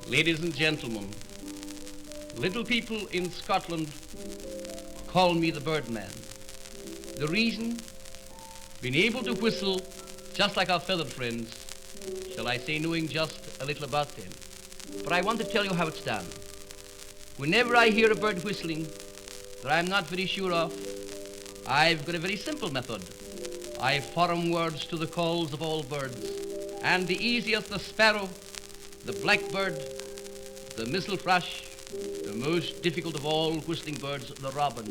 Ladies and gentlemen, little people in Scotland call me the Birdman. The reason? Being able to whistle just like our feathered friends, shall I say knowing just a little about them. But I want to tell you how it's done. Whenever I hear a bird whistling that I'm not very sure of, I've got a very simple method. I form words to the calls of all birds, and the easiest the sparrow, the blackbird, the mistle thrush, the most difficult of all whistling birds, the robin.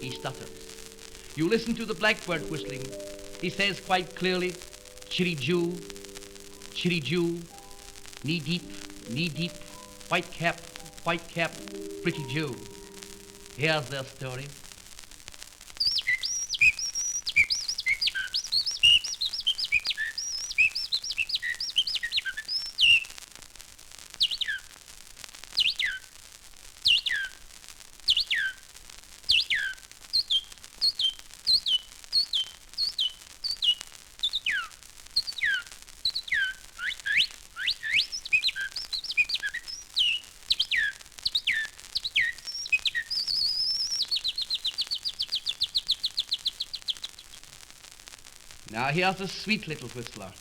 He stutters. You listen to the blackbird whistling. He says quite clearly, chirry-joo, knee-deep, white cap, pretty Jew. Here's their story. Now here's a sweet little whistler.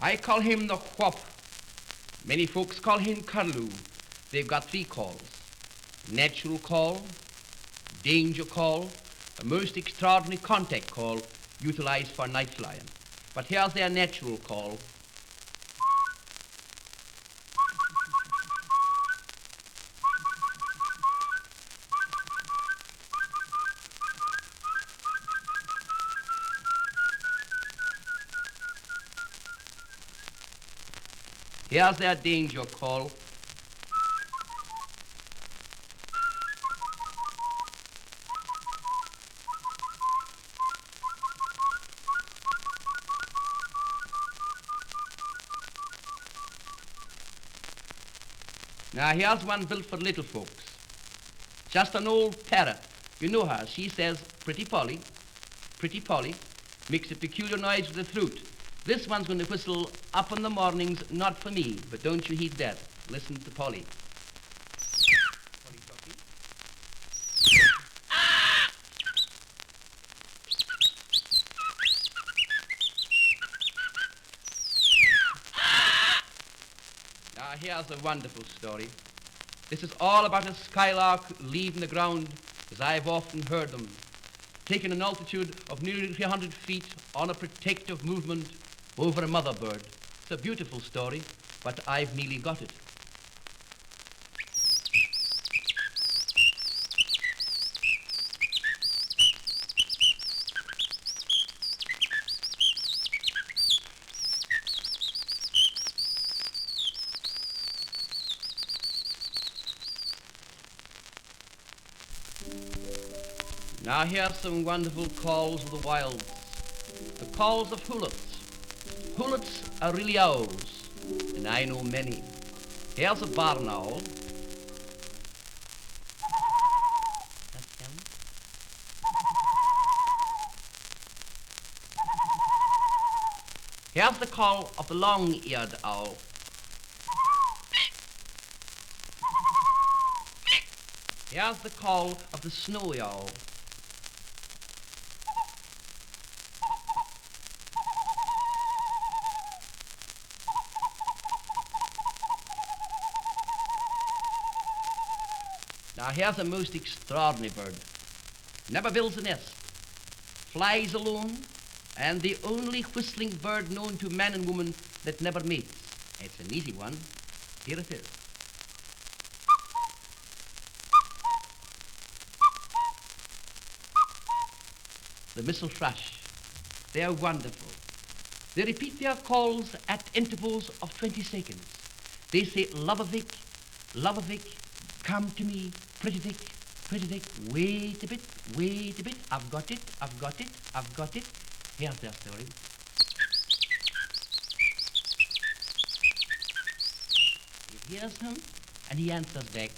I call him the whop. Many folks call him curlew. They've got three calls. Natural call, danger call, a most extraordinary contact call utilized for night flying. But here's their natural call. Here's their danger call. Now here's one built for little folks. Just an old parrot. You know her. She says, pretty Polly, makes a peculiar noise with the throat. This one's going to whistle up in the mornings, not for me, but don't you heed that. Listen to Polly. Polly talking. Now here's a wonderful story. This is all about a skylark leaving the ground, as I've often heard them, taking an altitude of nearly 300 feet on a protective movement over a mother bird. It's a beautiful story, but I've nearly got it. Now here's some wonderful calls of the wilds. The calls of hoolits. Hoolits are really owls, and I know many. Here's a barn owl. That's him. Here's the call of the long-eared owl. Here's the call of the snowy owl. Now here's a most extraordinary bird. Never builds a nest, flies alone, and the only whistling bird known to man and woman that never mates. It's an easy one. Here it is. The mistle thrush. They are wonderful. They repeat their calls at intervals of 20 seconds. They say, love-a-vick, come to me, pretty dick, wait a bit, I've got it. Here's their story. He hears him, and he answers back.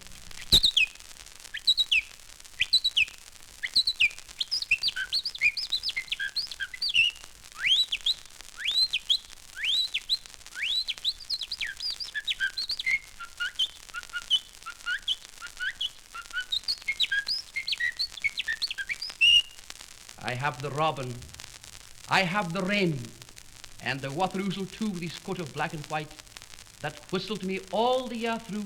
I have the robin, I have the wren, and the watheroozel too, with his coat of black and white, that whistle to me all the year through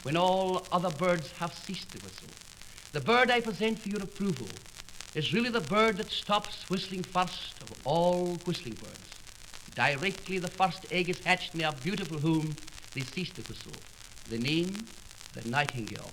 when all other birds have ceased to whistle. The bird I present for your approval is really the bird that stops whistling first of all whistling birds. Directly the first egg is hatched in our beautiful home, they cease to whistle. The name, the nightingale.